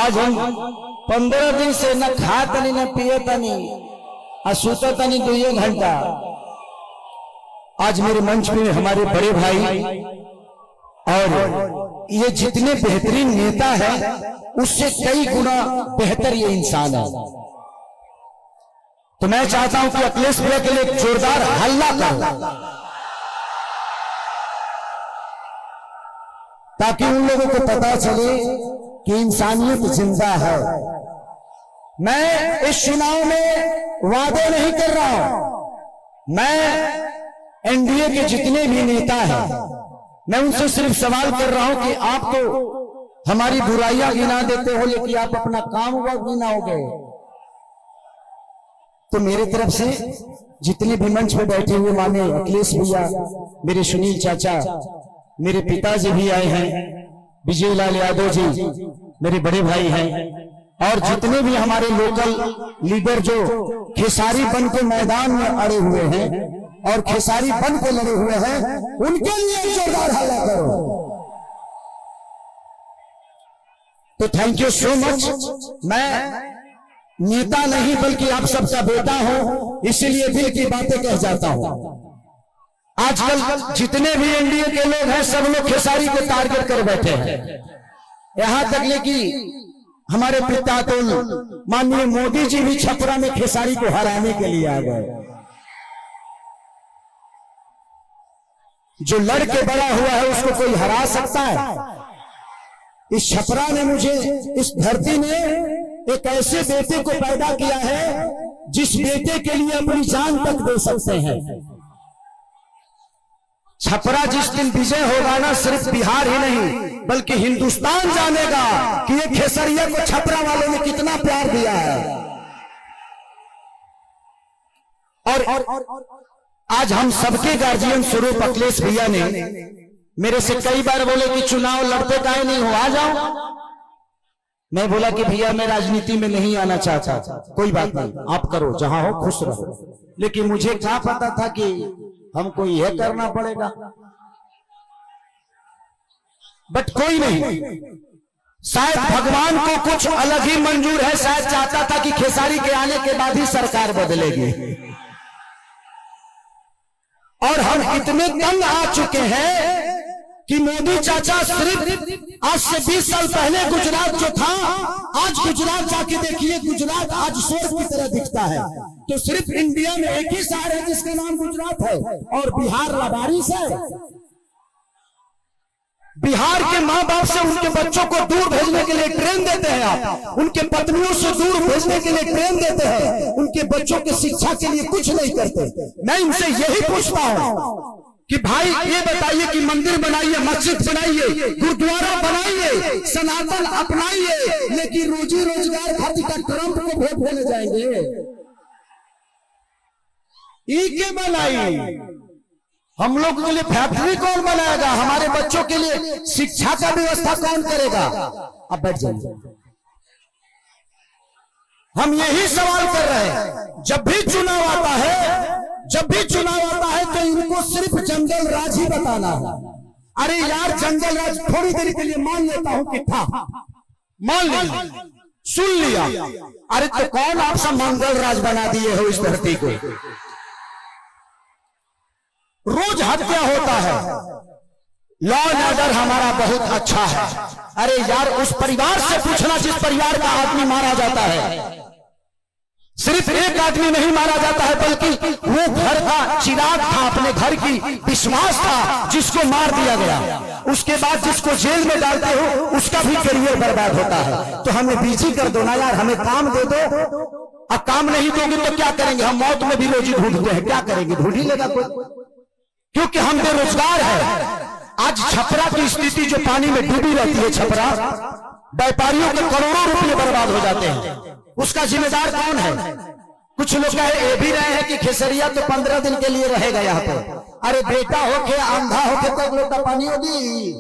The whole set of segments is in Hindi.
आज हम 15 दिन से न खा तनी न पिए तनी और सूता तनी 2 घंटा। आज मेरे मंच में हमारे बड़े भाई और ये जितने बेहतरीन नेता हैं उससे कई गुना बेहतर ये इंसान है। तो मैं चाहता हूं कि अखिलेश भैया के लिए एक जोरदार हल्ला करो ताकि उन लोगों को पता चले कि इंसानियत जिंदा है। मैं इस चुनाव में वादे नहीं कर रहा हूं। मैं एनडीए के जितने भी नेता हैं मैं उनसे सिर्फ सवाल कर रहा हूं कि आप तो हमारी बुराइयां गिना देते हो लेकिन आप अपना काम वक्त गिनाओगे। तो मेरे तरफ से जितने भी मंच पे बैठे हुए माने अखिलेश भैया, मेरे सुनील चाचा, मेरे पिताजी भी आए हैं, विजय लाल यादव जी मेरे बड़े भाई हैं, और जितने भी हमारे लोकल लीडर जो खेसारी बन के मैदान में अड़े हुए हैं और खेसारी बन के लड़े हुए हैं, उनके लिए जोरदार हल्ला करो। तो थैंक यू सो मच। मैं नेता नहीं बल्कि आप सबका बेटा हूं, इसीलिए दिल की बातें कह जाता हूं। आजकल जितने भी एनडीए के लोग हैं सब लोग खेसारी को टारगेट कर बैठे हैं। यहां तक ले कि हमारे पिता तो माननीय मोदी जी भी छपरा में खेसारी को हराने के लिए आ गए। जो लड़के बड़ा हुआ है उसको कोई हरा सकता है? इस छपरा ने मुझे, इस धरती ने एक ऐसे बेटे को पैदा किया है जिस बेटे के लिए अपनी जान तक दे सकते हैं। छपरा जिस दिन विजय होगा ना, सिर्फ बिहार ही नहीं बल्कि हिंदुस्तान जानेगा कि ये खेसरिया को छपरा वालों ने कितना प्यार दिया है। और आज हम सबके गार्जियन स्वरूप अखिलेश भैया ने मेरे से कई बार बोले कि चुनाव लड़ते काहे नहीं हो, आ जाओ। मैं बोला कि भैया मैं राजनीति में नहीं आना चाहता। कोई बात नहीं, आप करो, जहां हो खुश रहो। लेकिन मुझे क्या पता था कि हमको यह करना पड़ेगा। बट कोई नहीं, शायद भगवान को कुछ अलग ही मंजूर है। शायद चाहता था कि खेसारी के आने के बाद ही सरकार बदलेगी। और हम इतने तंग आ चुके हैं कि मोदी चाचा सिर्फ आज से 20 साल पहले गुजरात जो था, आज गुजरात जाके देखिए, गुजरात आज स्वर्ग की तरह दिखता है। तो सिर्फ इंडिया में एक ही शहर है जिसका नाम गुजरात है, और बिहार लावारिस है। बिहार के माँ बाप से उनके बच्चों को दूर भेजने के लिए ट्रेन देते हैं आप, उनके पत्नियों से दूर भेजने के लिए ट्रेन देते हैं, उनके बच्चों की शिक्षा के लिए कुछ नहीं करते। मैं इनसे यही पूछता हूं कि भाई ये बताइए कि मंदिर बनाइए, मस्जिद बनाइए, गुरुद्वारा बनाइए, सनातन अपनाइए, लेकिन रोजी रोजगार खातिर का ट्रंप को वोट देने जाएंगे? ई के बनाई हम लोग के लिए फैक्ट्री कौन बनाएगा? हमारे बच्चों के लिए शिक्षा का व्यवस्था कौन करेगा? अब बैठ जाइए। हम यही सवाल कर रहे हैं। जब भी चुनाव आता है, जब भी चुनाव आता है तो इनको सिर्फ जंगल राज ही बताना है। अरे यार, जंगल राज थोड़ी देर के लिए मान लेता हूं कि था, मान लिया, सुन लिया। अरे तो कौन आप सब मंगल राज बना दिए हो इस धरती को? रोज हत्या होता है, लॉ एंड ऑर्डर हमारा बहुत अच्छा है। अरे यार, उस परिवार से पूछना जिस परिवार का आदमी मारा जाता है। सिर्फ एक आदमी नहीं मारा जाता है बल्कि वो घर का चिराग था, अपने घर की विश्वास था, जिसको मार दिया गया। उसके बाद जिसको जेल में डालते हो उसका भी करियर बर्बाद होता है। तो हमें बिजी कर दो ना यार, हमें काम दे दो। अब काम नहीं दोगे तो क्या करेंगे? हम मौत में भी रोजी ढूंढते हैं, क्या करेंगे? ढूंढ ही लेगा कोई, क्योंकि हम बेरोजगार है। आज छपरा की स्थिति जो पानी में डूबी रहती है, छपरा व्यापारियों के करोड़ों रुपए बर्बाद हो जाते हैं, उसका जिम्मेदार कौन है? कुछ लोग ये भी रहे हैं कि खेसरिया तो 15 दिन के लिए रहेगा यहाँ पर। अरे बेटा होके अंधा होके तो लोटा पानी होगी।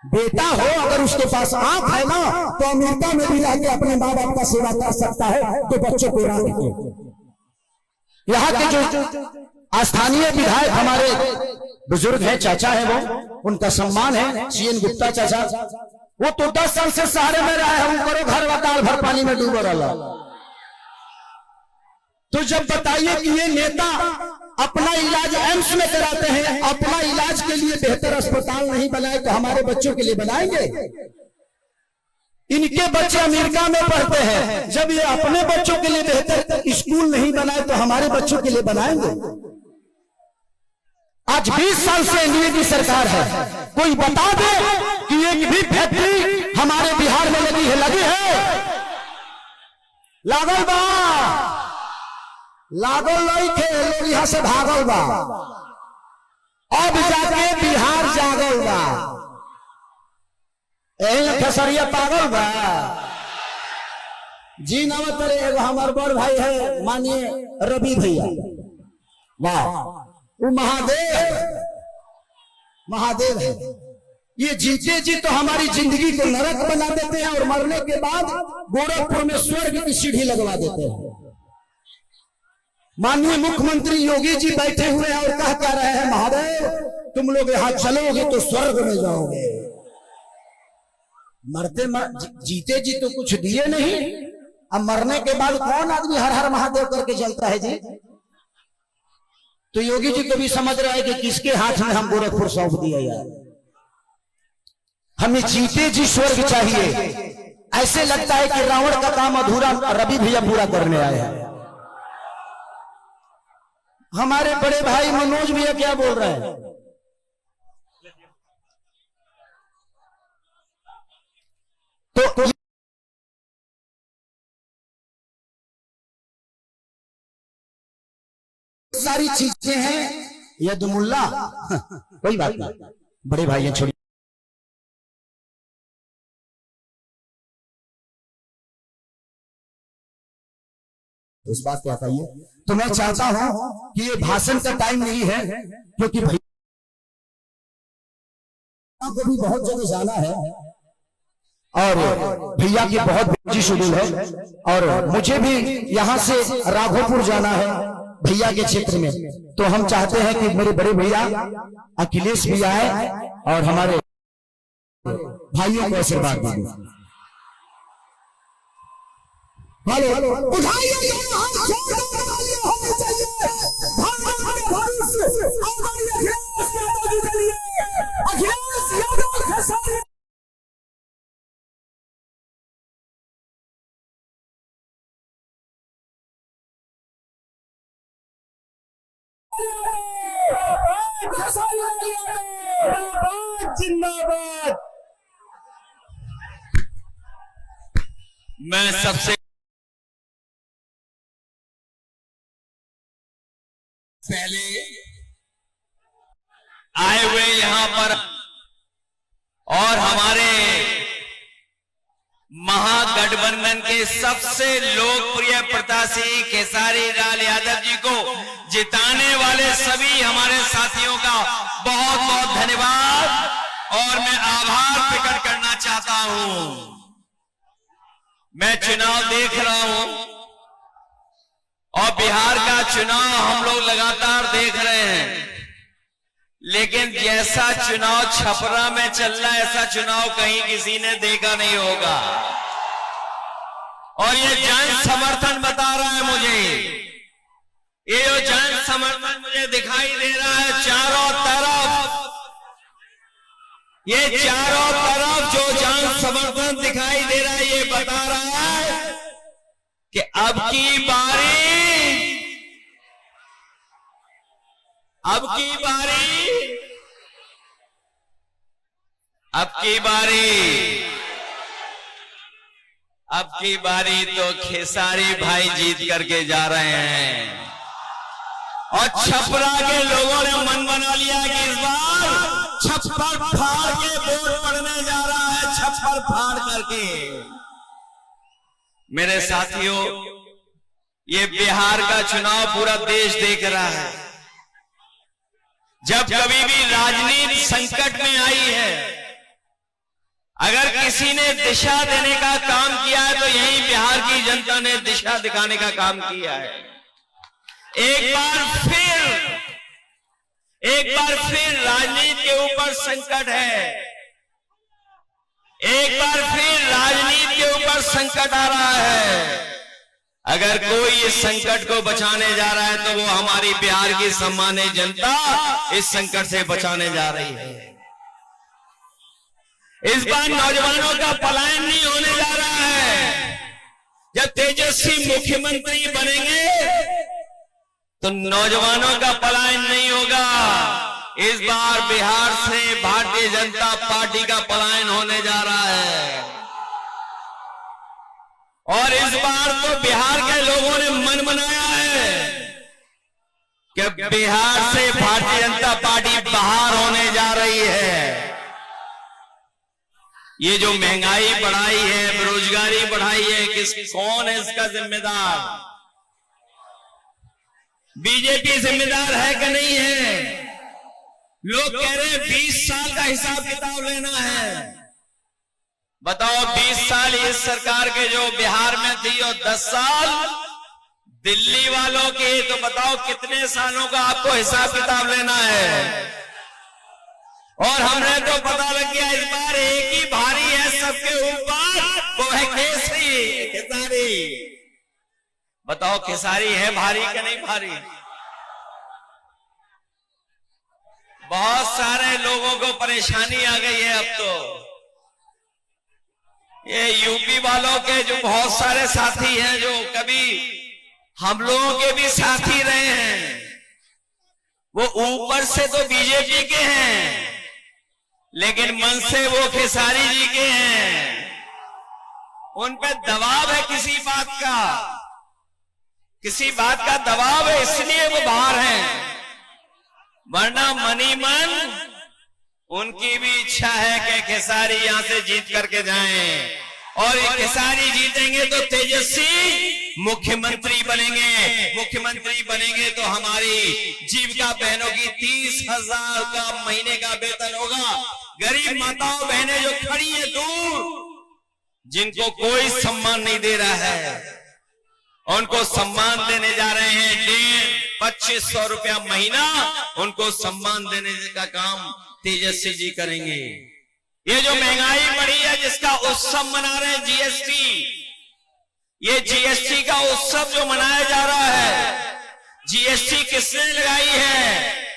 बेटा हो अगर उसके पास आंख है ना, तो अमेरिका में भी रहकर अपने माँ बाप का सेवा कर सकता है। तो बच्चों को राह दो। यहाँ के जो स्थानीय विधायक हमारे बुजुर्ग हैं, चाचा है, वो उनका सम्मान है, सीएन गुप्ता चाचा, वो तो 10 साल से सहारे में रहा है, हम करो घर व दाल भर पानी में डूब रहा। तो जब बताइए कि ये नेता अपना इलाज एम्स में कराते हैं, अपना इलाज के लिए बेहतर अस्पताल नहीं बनाए तो हमारे बच्चों के लिए बनाएंगे? इनके बच्चे अमेरिका में पढ़ते हैं, जब ये अपने बच्चों के लिए बेहतर स्कूल नहीं बनाए तो हमारे बच्चों के लिए बनाएंगे? आज 20 साल से एनडीए की सरकार है, कोई बता दे कि एक भी फैक्ट्री हमारे बिहार में लगी है? लगी है? लागल बा, लागल नहीं थे लोग, यहां से भागल बा, अब जाके बिहार जागल बा। खेसरिया पागल बा जी। नमत एगो हमार बड़ भाई है मानिए रवि भैया, वाह, वो महादेव है। ये जीते जी तो हमारी जिंदगी को नरक बना देते हैं और मरने के बाद गोरखपुर में स्वर्ग की सीढ़ी लगवा देते हैं। माननीय मुख्यमंत्री योगी जी बैठे हुए हैं और कह क्या रहे हैं, महादेव तुम लोग यहां चलोगे तो स्वर्ग में जाओगे। जीते जी तो कुछ दिए नहीं, अब मरने के बाद कौन आदमी हर हर महादेव करके चलता है जी? तो योगी जी को भी समझ रहा है कि किसके हाथ में हम गोरखपुर सौंप दिया यार। हमें जीते जी स्वर्ग चाहिए। ऐसे लगता है कि रावण का काम अधूरा रवि भैया पूरा करने आए हैं। हमारे बड़े भाई मनोज भैया क्या बोल रहे हैं? तो सारी चीजें हैं यदुमुल्ला कोई बात नहीं, बड़े भाई हैं, छोड़ी। इस बात को बताइए। तो मैं चाहता हूं कि ये भाषण का टाइम नहीं है, क्योंकि भैया को भी बहुत जगह जाना है और भैया की बहुत बिजी शेड्यूल है, और मुझे भी यहां से राघोपुर जाना है भैया के क्षेत्र में। तो हम चाहते हैं कि मेरे बड़े भैया अखिलेश भी आए और हमारे भाइयों को आशीर्वाद दीजिए। हेलो, उठाइए दोनों हाथ, होने चाहिए भारत के भविष्य आदरणीय अखिलेश यादव जी के लिए। अखिलेश यादव खेसारी जिंदाबाद। मैं सबसे पहले आए हुए यहां पर और हमारे महागठबंधन के सबसे लोकप्रिय प्रत्याशी खेसारी लाल यादव जी को जिताने वाले सभी हमारे साथियों का बहुत बहुत धन्यवाद और मैं आभार प्रकट करना चाहता हूं। मैं चुनाव देख रहा हूं और बिहार का चुनाव हम लोग लगातार देख रहे हैं, लेकिन जैसा चुनाव छपरा में चल रहा है ऐसा चुनाव कहीं किसी ने देखा नहीं होगा। और ये जन समर्थन बता रहा है मुझे, ये जो जन समर्थन मुझे दिखाई दे रहा है चारों तरफ, ये चारों तरफ जो जन समर्थन दिखाई दे रहा है ये बता रहा है कि अब की बारी तो खेसारी भाई जीत करके जा रहे हैं। और छपरा के लोगों ने मन बना लिया कि इस बार छप्पर फाड़ के वोट पड़ने जा रहा है, छप्पर फाड़ करके। मेरे साथियों, ये बिहार का चुनाव पूरा देश देख रहा है। जब कभी भी राजनीति संकट में आई है, अगर किसी ने दिशा देने का काम किया है तो यही बिहार की जनता ने दिशा दिखाने का काम किया है। एक बार फिर राजनीति के ऊपर संकट है। एक बार फिर राजनीति के ऊपर संकट आ रहा है। अगर कोई इस संकट को बचाने जा रहा है तो वो हमारी बिहार की सम्मानित जनता इस संकट से बचाने जा रही है। इस बार नौजवानों का पलायन नहीं होने जा रहा है। जब तेजस्वी मुख्यमंत्री बनेंगे तो नौजवानों का पलायन नहीं होगा। इस बार बिहार से भारतीय जनता पार्टी का पलायन होने जा रहा है और इस बार तो बिहार के लोगों ने मन बनाया है कि बिहार से भारतीय जनता पार्टी बाहर होने जा रही है। ये जो महंगाई बढ़ाई है, बेरोजगारी बढ़ाई है, कौन है इसका जिम्मेदार? बीजेपी जिम्मेदार है कि नहीं है? लोग कह रहे हैं 20 साल का हिसाब किताब लेना है। बताओ 20 साल इस सरकार के जो बिहार में थी और 10 साल दिल्ली वालों के, तो बताओ कितने सालों का आपको हिसाब किताब लेना है? और हमने तो पता लग गया इस बार एक ही भारी है सबके ऊपर, वो है केसरी खेसारी। बताओ खेसारी है भारी कि नहीं भारी? बहुत सारे लोगों को परेशानी आ गई है अब तो। ये यूपी वालों के जो बहुत सारे साथी हैं जो कभी हम लोगों के भी साथी रहे हैं, वो ऊपर से तो बीजेपी के हैं लेकिन मन से वो खेसारी जी के हैं। उन पे दबाव है किसी बात का दबाव है, इसलिए वो बाहर हैं। वरना मनी मन उनकी भी इच्छा है कि खेसारी यहां से जीत करके जाएं और खेसारी जीतेंगे तो तेजस्वी मुख्यमंत्री बनेंगे तो हमारी जीविका बहनों की 30,000 का महीने का वेतन होगा। गरीब माताओं बहनें जो खड़ी है दूर, जिनको कोई सम्मान नहीं दे रहा है, उनको सम्मान देने जा रहे हैं। 2500 रुपया महीना उनको सम्मान देने का काम तेजस्वी जी करेंगे। ये जो महंगाई बढ़ी है जिसका उत्सव मना रहे हैं जीएसटी, ये जीएसटी का उत्सव जो मनाया जा रहा है, जीएसटी किसने लगाई है?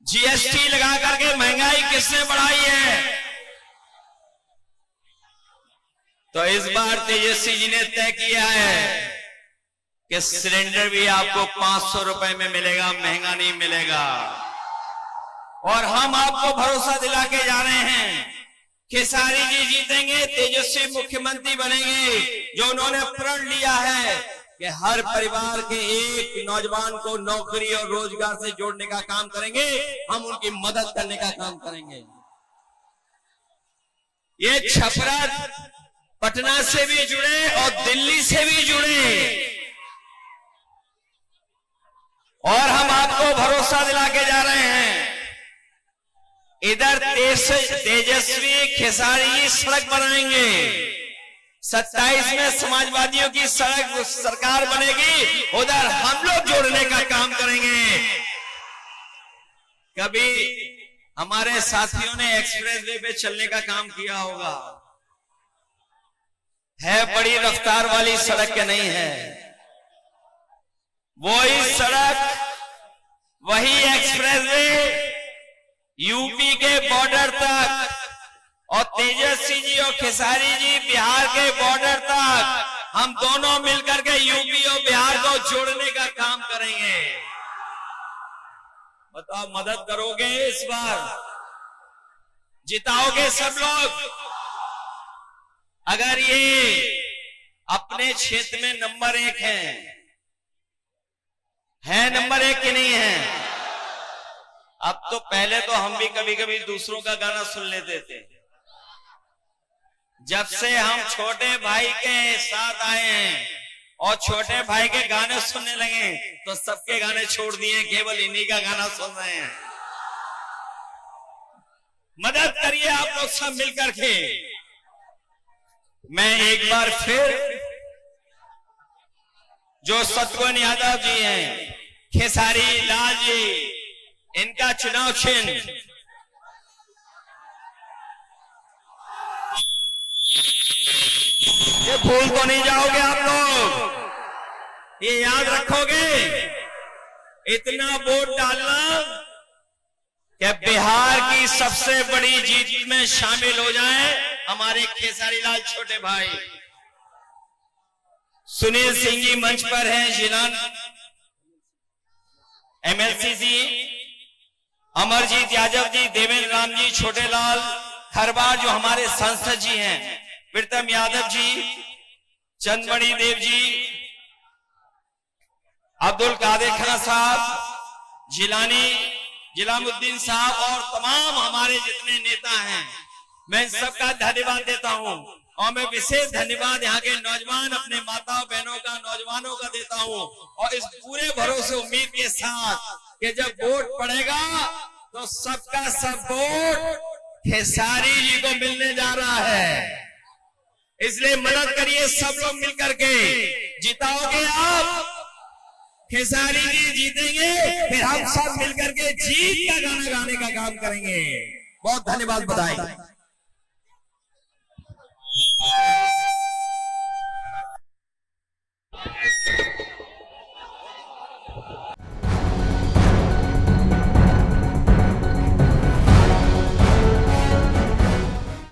जीएसटी लगा करके महंगाई किसने बढ़ाई है? तो इस बार तेजस्वी जी ने तय किया है कि सिलेंडर भी आपको 500 रुपए में मिलेगा, महंगा नहीं मिलेगा। और हम आपको भरोसा दिला के जा रहे हैं, खेसारी जी जीतेंगे, तेजस्वी मुख्यमंत्री बनेंगे। जो उन्होंने प्रण लिया है कि हर परिवार के एक नौजवान को नौकरी और रोजगार से जोड़ने का काम करेंगे, हम उनकी मदद करने का काम करेंगे। ये छपरा पटना से भी जुड़े और दिल्ली से भी जुड़े, और हम आपको भरोसा दिला के जा रहे हैं, इधर तेजस्वी खेसारी सड़क बनाएंगे, 27 में समाजवादियों की सड़क सरकार बनेगी, उधर हम लोग जोड़ने का काम करेंगे। कभी हमारे साथियों ने एक्सप्रेस वे पे चलने का काम किया होगा, है बड़ी रफ्तार वाली सड़क के नहीं है, वही सड़क, वही एक्सप्रेस वे यूपी के बॉर्डर तक, और तेजस्वी जी और खेसारी जी बिहार के बॉर्डर तक, हम दोनों मिलकर के यूपी और बिहार को जोड़ने का काम करेंगे। बताओ मदद करोगे? इस बार जिताओगे सब लोग? अगर ये अपने क्षेत्र में नंबर 1 है नंबर 1 कि नहीं है? अब तो पहले तो हम भी कभी कभी दूसरों का गाना सुन लेते थे। जब से हम छोटे भाई के साथ आए हैं और छोटे भाई के गाने सुनने लगे तो सबके गाने छोड़ दिए, केवल इन्हीं का गाना सुन रहे हैं। मदद करिए आप लोग सब मिलकर के। मैं एक बार फिर जो शत्रुघ्न यादव जी हैं, खेसारी लाल जी, इनका चुनाव चिन्ह ये भूल तो नहीं जाओगे आप लोग, ये याद रखोगे। इतना वोट डालना कि बिहार की सबसे बड़ी जीत में शामिल हो जाए हमारे खेसारी लाल छोटे भाई। सुनील सिंह जी मंच पर हैं, जिला एमएलसी जी, अमरजीत यादव जी, देवेंद्र राम जी, छोटे लाल खरबार जो हमारे सांसद जी हैं, प्रीतम यादव जी, चंदमणि देव जी, अब्दुल कादिर खान साहब, जिलामुद्दीन साहब और तमाम हमारे जितने नेता हैं, मैं सबका धन्यवाद देता हूं। और मैं विशेष धन्यवाद यहाँ के नौजवान अपने माताओं बहनों का, नौजवानों का देता हूं। और इस पूरे भरोसे उम्मीद के साथ कि जब वोट पड़ेगा तो सबका सब वोट खेसारी जी को मिलने जा रहा है। इसलिए मदद करिए सब लोग मिलकर के, जिताओगे आप, खेसारी जी जीतेंगे, फिर हम सब मिलकर के जीत का गाना गाने का काम करेंगे। बहुत धन्यवाद, बधाई।